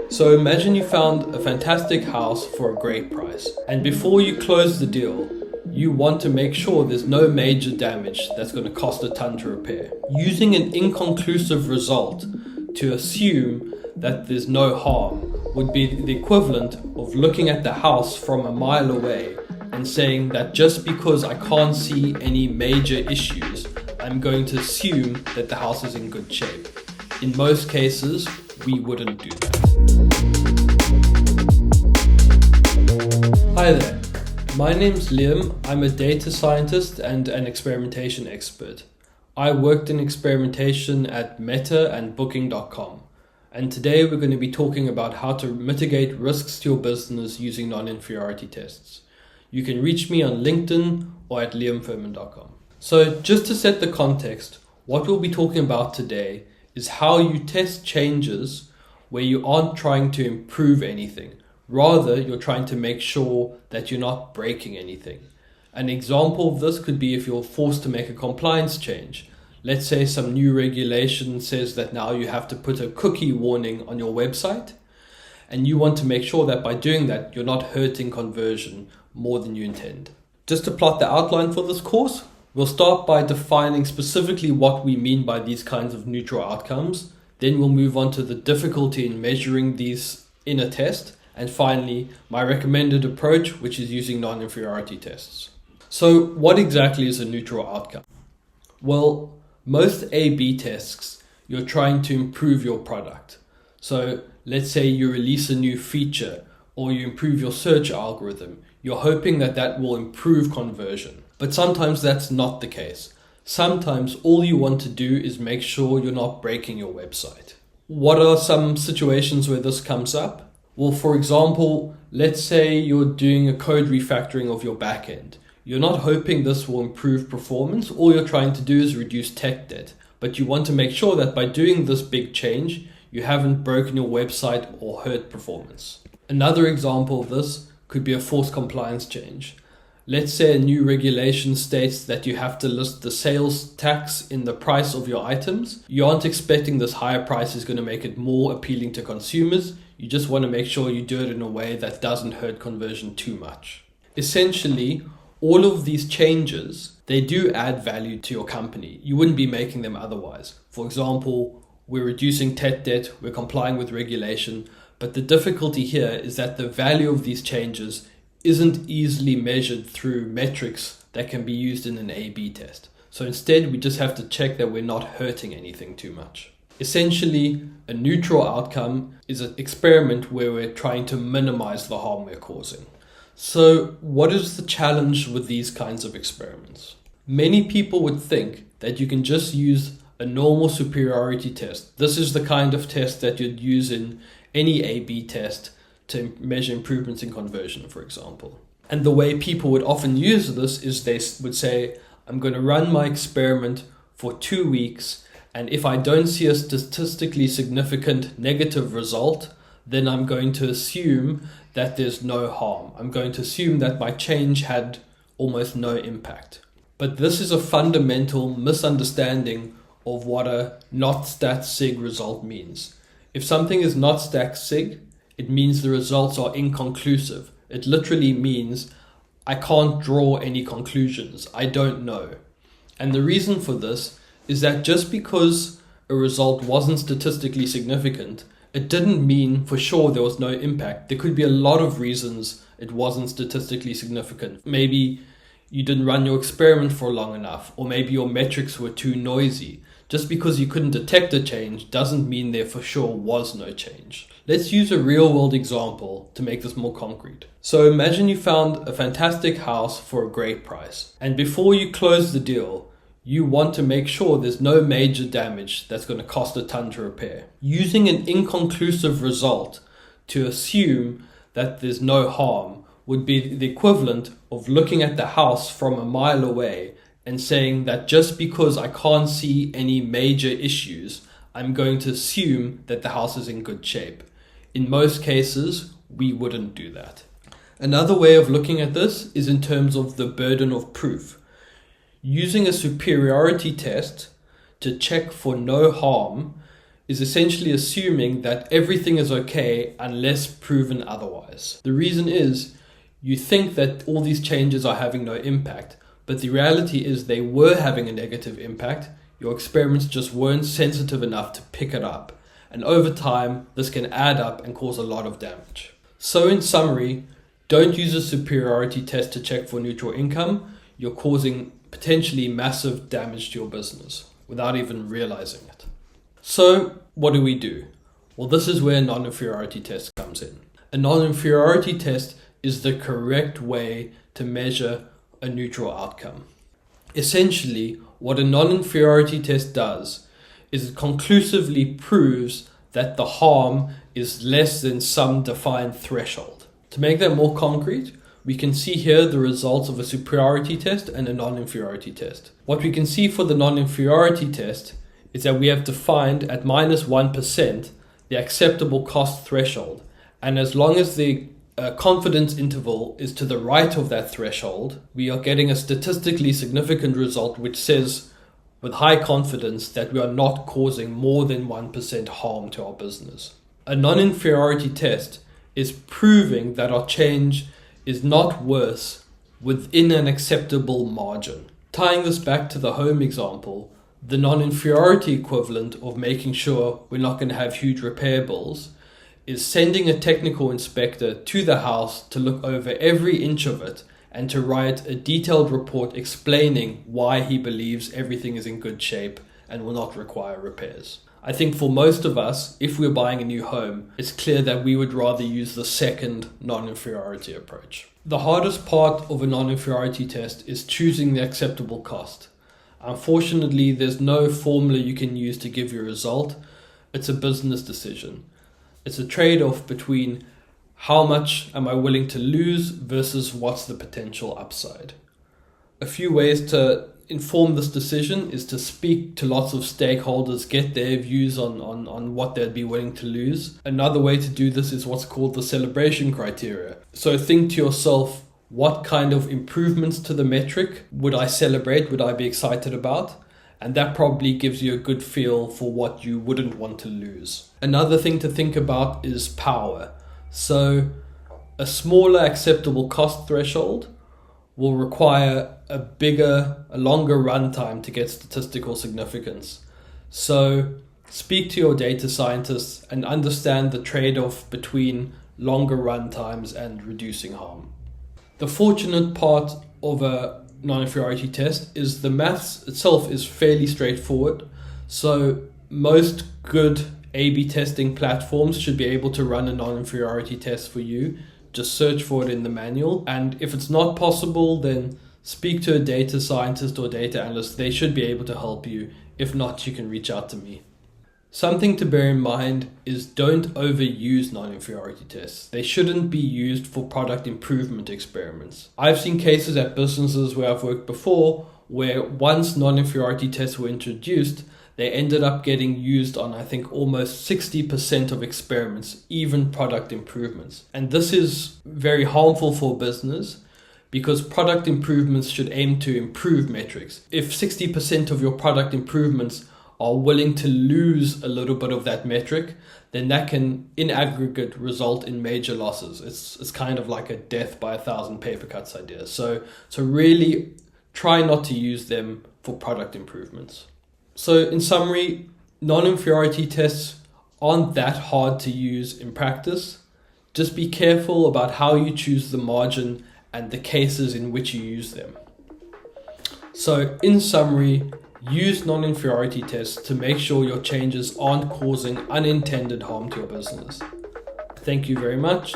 So imagine you found a fantastic house for a great price, and before you close the deal, you want to make sure there's no major damage that's going to cost a ton to repair. Using an inconclusive result to assume that there's no harm would be the equivalent of looking at the house from a mile away and saying that just because I can't see any major issues, I'm going to assume that the house is in good shape. In most cases, we wouldn't do that. Hi there, my name's Liam. I'm a data scientist and an experimentation expert. I worked in experimentation at Meta and Booking.com. And today we're going to be talking about how to mitigate risks to your business using non-inferiority tests. You can reach me on LinkedIn or at liamfurman.com. So just to set the context, what we'll be talking about today is how you test changes where you aren't trying to improve anything. Rather, you're trying to make sure that you're not breaking anything. An example of this could be if you're forced to make a compliance change. Let's say some new regulation says that now you have to put a cookie warning on your website, and you want to make sure that by doing that, you're not hurting conversion more than you intend. Just to plot the outline for this course, we'll start by defining specifically what we mean by these kinds of neutral outcomes. Then we'll move on to the difficulty in measuring these in a test. And finally, my recommended approach, which is using non-inferiority tests. So what exactly is a neutral outcome? Well, most A/B tests, you're trying to improve your product. So let's say you release a new feature or you improve your search algorithm. You're hoping that that will improve conversion. But sometimes that's not the case. Sometimes all you want to do is make sure you're not breaking your website. What are some situations where this comes up? Well, for example, let's say you're doing a code refactoring of your backend. You're not hoping this will improve performance. All you're trying to do is reduce tech debt. But you want to make sure that by doing this big change, you haven't broken your website or hurt performance. Another example of this could be a forced compliance change. Let's say a new regulation states that you have to list the sales tax in the price of your items. You aren't expecting this higher price is going to make it more appealing to consumers. You just want to make sure you do it in a way that doesn't hurt conversion too much. Essentially, all of these changes, they do add value to your company. You wouldn't be making them otherwise. For example, we're reducing tech debt, we're complying with regulation, but the difficulty here is that the value of these changes isn't easily measured through metrics that can be used in an A/B test. So instead, we just have to check that we're not hurting anything too much. Essentially, a neutral outcome is an experiment where we're trying to minimize the harm we're causing. So what is the challenge with these kinds of experiments? Many people would think that you can just use a normal superiority test. This is the kind of test that you'd use in any A/B test to measure improvements in conversion, for example. And the way people would often use this is they would say, I'm going to run my experiment for 2 weeks, and if I don't see a statistically significant negative result, then I'm going to assume that there's no harm. I'm going to assume that my change had almost no impact. But this is a fundamental misunderstanding of what a not stat sig result means. If something is not stat sig, it means the results are inconclusive. It literally means I can't draw any conclusions. I don't know. And the reason for this is that just because a result wasn't statistically significant, it didn't mean for sure there was no impact. There could be a lot of reasons it wasn't statistically significant. Maybe you didn't run your experiment for long enough, or maybe your metrics were too noisy. Just because you couldn't detect a change doesn't mean there for sure was no change. Let's use a real-world example to make this more concrete. So imagine you found a fantastic house for a great price, and before you close the deal, you want to make sure there's no major damage that's going to cost a ton to repair. Using an inconclusive result to assume that there's no harm would be the equivalent of looking at the house from a mile away and saying that just because I can't see any major issues, I'm going to assume that the house is in good shape. In most cases, we wouldn't do that. Another way of looking at this is in terms of the burden of proof. Using a superiority test to check for no harm is essentially assuming that everything is okay unless proven otherwise. The reason is you think that all these changes are having no impact, but the reality is they were having a negative impact. Your experiments just weren't sensitive enough to pick it up. And over time, this can add up and cause a lot of damage. So in summary, don't use a superiority test to check for neutral income. You're causing potentially massive damage to your business without even realizing it. So what do? Well, this is where a non-inferiority test comes in. A non-inferiority test is the correct way to measure a neutral outcome. Essentially, what a non-inferiority test does is it conclusively proves that the harm is less than some defined threshold. To make that more concrete, we can see here the results of a superiority test and a non-inferiority test. What we can see for the non-inferiority test is that we have defined at minus 1% the acceptable cost threshold. And as long as the confidence interval is to the right of that threshold, we are getting a statistically significant result which says with high confidence that we are not causing more than 1% harm to our business. A non-inferiority test is proving that our change is not worse within an acceptable margin. Tying this back to the home example, the non-inferiority equivalent of making sure we're not going to have huge repair bills is sending a technical inspector to the house to look over every inch of it and to write a detailed report explaining why he believes everything is in good shape and will not require repairs. I think for most of us, if we're buying a new home, it's clear that we would rather use the second non-inferiority approach. The hardest part of a non-inferiority test is choosing the acceptable cost. Unfortunately, there's no formula you can use to give you a result. It's a business decision. It's a trade-off between how much am I willing to lose versus what's the potential upside. A few ways to inform this decision is to speak to lots of stakeholders, get their views on what they'd be willing to lose. Another way to do this is what's called the celebration criteria. So think to yourself, what kind of improvements to the metric would I celebrate, would I be excited about? And that probably gives you a good feel for what you wouldn't want to lose. Another thing to think about is power. So a smaller acceptable cost threshold will require a longer runtime to get statistical significance. So speak to your data scientists and understand the trade-off between longer runtimes and reducing harm. The fortunate part of a non-inferiority test is the maths itself is fairly straightforward. So most good A/B testing platforms should be able to run a non-inferiority test for you. Just search for it in the manual. And if it's not possible, then speak to a data scientist or data analyst. They should be able to help you. If not, you can reach out to me. Something to bear in mind is don't overuse non-inferiority tests. They shouldn't be used for product improvement experiments. I've seen cases at businesses where I've worked before where once non-inferiority tests were introduced, they ended up getting used on, I think, almost 60% of experiments, even product improvements. And this is very harmful for business because product improvements should aim to improve metrics. If 60% of your product improvements are willing to lose a little bit of that metric, then that can, in aggregate, result in major losses. It's kind of like a death by 1,000 paper cuts idea. So really try not to use them for product improvements. So in summary, non-inferiority tests aren't that hard to use in practice. Just be careful about how you choose the margin and the cases in which you use them. So in summary, use non-inferiority tests to make sure your changes aren't causing unintended harm to your business. Thank you very much.